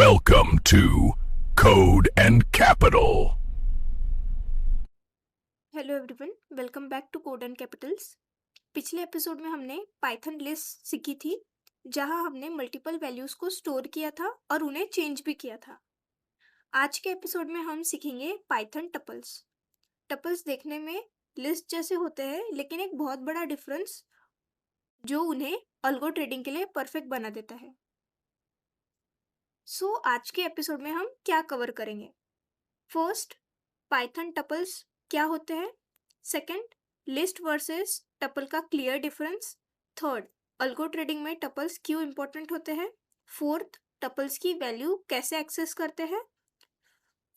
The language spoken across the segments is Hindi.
Welcome to Code and Capital. Hello everyone, welcome back to code and capitals. पिछले एपिसोड में हमने पाइथन लिस्ट सीखी थी, जहां हमने मल्टीपल वैल्यूज को स्टोर किया था और उन्हें चेंज भी किया था। आज के एपिसोड में हम सीखेंगे पाइथन टपल्स। टपल्स देखने में लिस्ट जैसे होते हैं, लेकिन एक बहुत बड़ा डिफरेंस जो उन्हें अल्गो ट्रेडिंग के लिए परफेक्ट बना देता है। सो आज के एपिसोड में हम क्या कवर करेंगे? फर्स्ट, पाइथन टपल्स क्या होते हैं। सेकंड, लिस्ट वर्सेस टपल का clear difference. Third, algo trading में टपल्स क्यों इंपॉर्टेंट होते हैं। फोर्थ, टपल्स की वैल्यू कैसे एक्सेस करते हैं।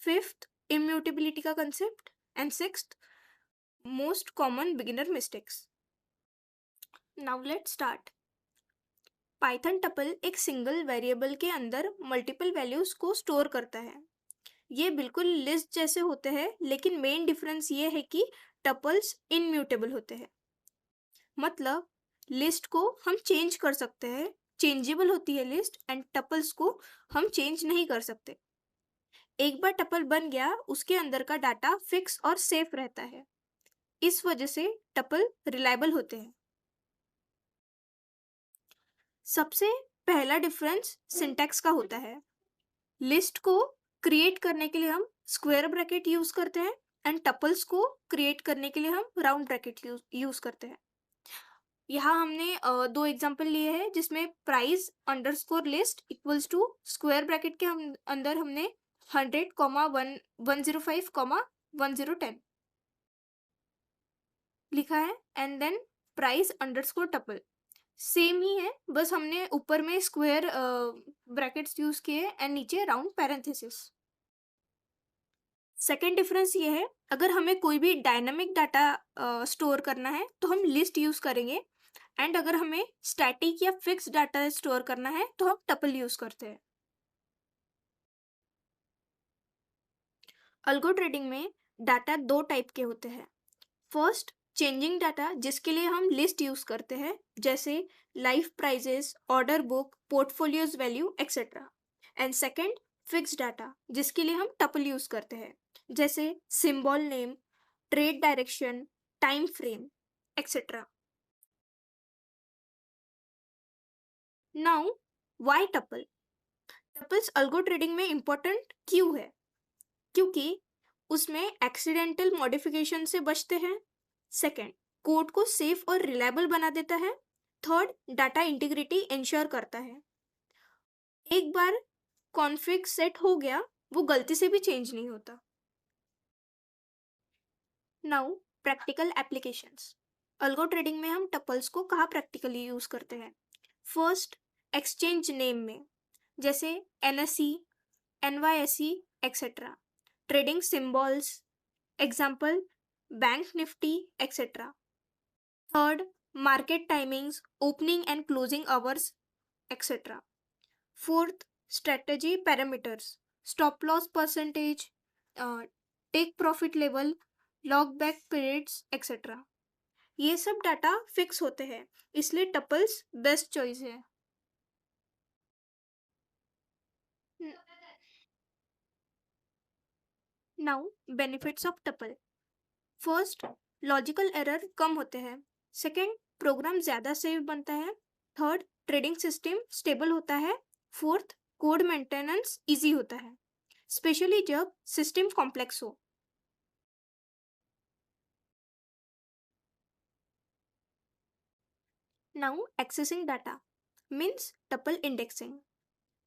फिफ्थ, इम्यूटेबिलिटी का concept. And sixth, most common beginner mistakes. Now let's start. Python tuple एक सिंगल वेरिएबल के अंदर मल्टीपल वैल्यूज को स्टोर करता है। ये बिल्कुल लिस्ट जैसे होते हैं, लेकिन मेन डिफरेंस ये है कि टपल्स इनम्यूटेबल होते हैं। मतलब लिस्ट को हम चेंज कर सकते हैं, चेंजेबल होती है लिस्ट, एंड टपल्स को हम चेंज नहीं कर सकते। एक बार टपल बन गया, उसके अंदर का डाटा फिक्स और सेफ रहता है। इस वजह से टपल रिलायबल होते हैं। सबसे पहला डिफरेंस सिंटैक्स का होता है। लिस्ट को क्रिएट करने के लिए हम स्क्वायर ब्रैकेट यूज करते हैं, एंड टपल्स को क्रिएट करने के लिए हम राउंड ब्रैकेट यूज करते हैं। यहाँ हमने दो एग्जांपल लिए हैं, जिसमें price underscore list equals to square bracket के अंदर हमने 100,105,1010 लिखा है, and then price underscore tuple same ही है, बस हमने ऊपर में स्क्वायर ब्रैकेट्स यूज किए एंड नीचे राउंड पैरेंथेसिस। सेकेंड डिफरेंस ये है, अगर हमें कोई भी डायनामिक डाटा स्टोर करना है तो हम लिस्ट यूज करेंगे, एंड अगर हमें स्टैटिक या फिक्स डाटा स्टोर करना है तो हम टपल यूज करते हैं। अल्गो ट्रेडिंग में डाटा दो टाइप के होते हैं। फर्स्ट, चेंजिंग डाटा, जिसके लिए हम लिस्ट यूज करते हैं, जैसे live prices, order book, portfolios value etcetera. And second, fixed data, जिसके लिए हम टपल यूज करते हैं, जैसे symbol name, trade direction, time frame etcetera. Now, why tuple? Tuples algo trading में इंपॉर्टेंट क्यों है? क्योंकि उसमें एक्सीडेंटल मॉडिफिकेशन से बचते हैं। सेकेंड, कोड को सेफ और रिलायबल बना देता है। थर्ड, डाटा इंटीग्रिटी इंश्योर करता है। एक बार कॉन्फ़िग सेट हो गया, वो गलती से भी चेंज नहीं होता। Now, practical applications. Algo trading में हम टपल्स को कहाँ प्रैक्टिकली यूज करते हैं? फर्स्ट, एक्सचेंज नेम में, जैसे NSE, NYSE etcetera. Trading symbols, example bank Nifty etcetera. Third, market timings, opening and closing hours, etc. Fourth, strategy parameters, stop loss percentage, take profit level, log back periods, etc. ये सब डाटा फिक्स होते हैं, इसलिए टपल्स बेस्ट चॉइस है। Now, benefits of tuple. First, logical error कम होते हैं। सेकेंड, प्रोग्राम ज़्यादा सेफ बनता है। थर्ड, ट्रेडिंग सिस्टम स्टेबल होता है। फोर्थ, कोड मेंटेनेंस इजी होता है, स्पेशली जब सिस्टम कॉम्प्लेक्स हो। Now, accessing data means tuple indexing.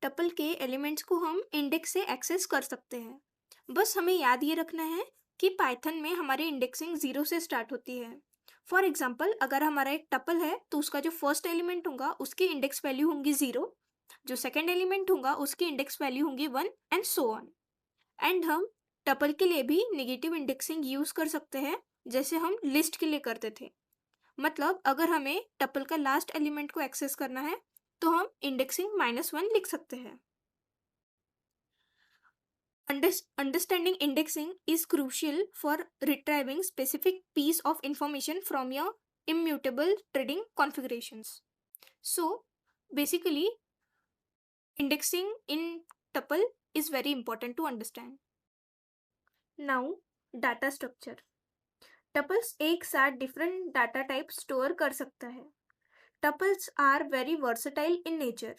Tuple के एलिमेंट्स को हम इंडेक्स से एक्सेस कर सकते हैं। बस हमें याद ये रखना है कि पाइथन में हमारी इंडेक्सिंग 0 से स्टार्ट होती है। फॉर एग्जाम्पल, अगर हमारा एक टपल है तो उसका जो फर्स्ट एलिमेंट होगा उसकी इंडेक्स वैल्यू होंगी 0, जो सेकेंड एलिमेंट होगा उसकी इंडेक्स वैल्यू होंगी 1, एंड सो ऑन। एंड हम टपल के लिए भी नेगेटिव इंडेक्सिंग यूज कर सकते हैं, जैसे हम लिस्ट के लिए करते थे। मतलब अगर हमें टपल का लास्ट एलिमेंट को एक्सेस करना है तो हम इंडेक्सिंग -1 लिख सकते हैं। Understanding indexing is crucial for retrieving specific piece of information from your immutable trading configurations. So basically, indexing in tuple is very important to understand. Now, data structure. Tuples एक साथ different data types store कर सकता है. Tuples are very versatile in nature,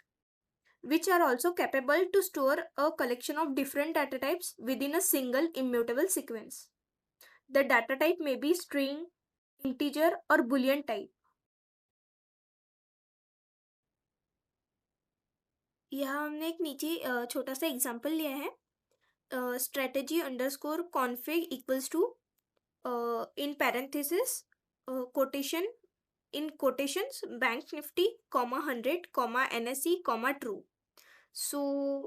which are also capable to store a collection of different data types within a single immutable sequence. The data type may be string, integer or boolean type. यहाँ हमने एक नीचे छोटा सा एग्जाम्पल लिया है. strategy underscore config equals to in parenthesis quotation in quotations bank nifty 100 NSE true. सो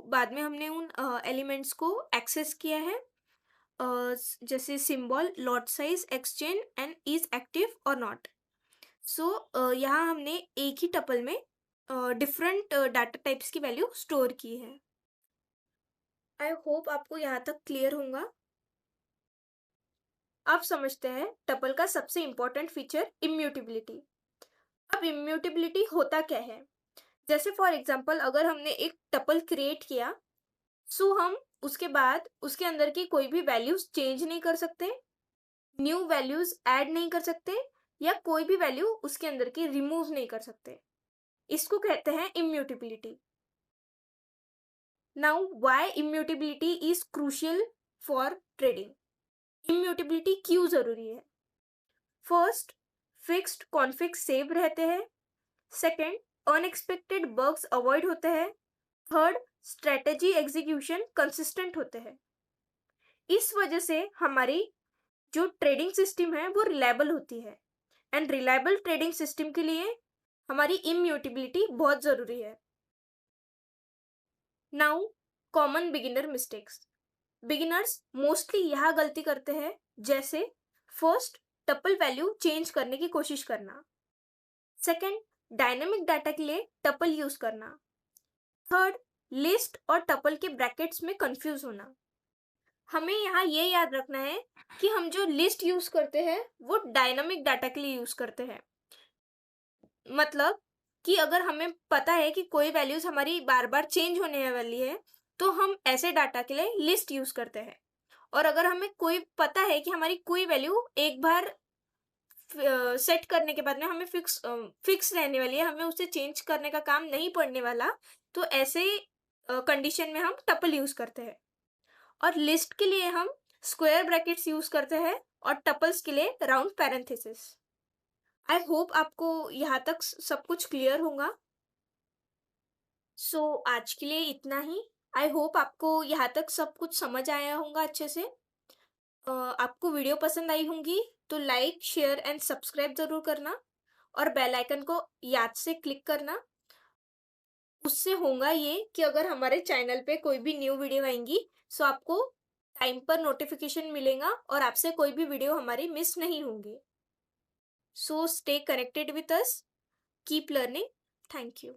बाद में हमने उन एलिमेंट्स को एक्सेस किया है, जैसे symbol, lot size, exchange and is active और नॉट. सो यहाँ हमने एक ही टपल में डिफरेंट डाटा टाइप्स की वैल्यू स्टोर की है. आई होप आपको यहाँ तक क्लियर होगा. अब समझते हैं टपल का सबसे इंपॉर्टेंट फीचर इम्यूटेबिलिटी. अब इम्यूटेबिलिटी होता क्या है? जैसे फॉर एग्जाम्पल अगर हमने एक टपल क्रिएट किया, सो हम उसके बाद उसके अंदर की कोई भी वैल्यूज चेंज नहीं कर सकते, न्यू वैल्यूज ऐड नहीं कर सकते या कोई भी वैल्यू उसके अंदर की रिमूव नहीं कर सकते. इसको कहते हैं immutability. Now why immutability is crucial for trading. Immutability क्यों जरूरी है? फर्स्ट, फिक्स्ड कॉन्फिग सेव रहते हैं. सेकेंड, अनएक्सपेक्टेड बग्स अवॉइड होते हैं. थर्ड, स्ट्रेटेजी एग्जीक्यूशन कंसिस्टेंट होते हैं. इस वजह से हमारी जो ट्रेडिंग सिस्टम है वो रिलायबल होती है. एंड रिलायबल ट्रेडिंग सिस्टम के लिए हमारी इम्यूटेबिलिटी बहुत जरूरी है. Now common beginner mistakes. Beginners mostly यह गलती करते हैं, जैसे फर्स्ट, टपल वैल्यू चेंज करने की कोशिश करना. सेकेंड, डायनेमिक डाटा के लिए टपल यूज करना. थर्ड, लिस्ट और टपल के ब्रैकेट्स में कंफ्यूज होना. हमें यहाँ ये याद रखना है कि हम जो लिस्ट यूज करते हैं वो डायनामिक डाटा के लिए यूज करते हैं. मतलब कि अगर हमें पता है कि कोई वैल्यूज हमारी बार बार चेंज होने वाली है, तो हम ऐसे डाटा के लिए लिस्ट यूज करते हैं. और अगर हमें कोई पता है कि हमारी कोई वैल्यू एक बार सेट करने के बाद में हमें फिक्स रहने वाली है, हमें उसे चेंज करने का काम नहीं पड़ने वाला, तो ऐसे कंडीशन में हम टपल यूज करते हैं. और लिस्ट के लिए हम स्क्वायर ब्रैकेट्स यूज करते हैं और टपल्स के लिए राउंड पैरेंथेसिस. आई होप आपको यहाँ तक सब कुछ क्लियर होगा. सो आज के लिए इतना ही. आई होप आपको यहाँ तक सब कुछ समझ आया होगा अच्छे से. आपको वीडियो पसंद आई होंगी तो लाइक, शेयर एंड सब्सक्राइब जरूर करना और बेल आइकन को याद से क्लिक करना. उससे होगा ये कि अगर हमारे चैनल पे कोई भी न्यू वीडियो आएंगी, सो आपको टाइम पर नोटिफिकेशन मिलेगा और आपसे कोई भी वीडियो हमारी मिस नहीं होंगी. So stay connected with us, keep learning. Thank you.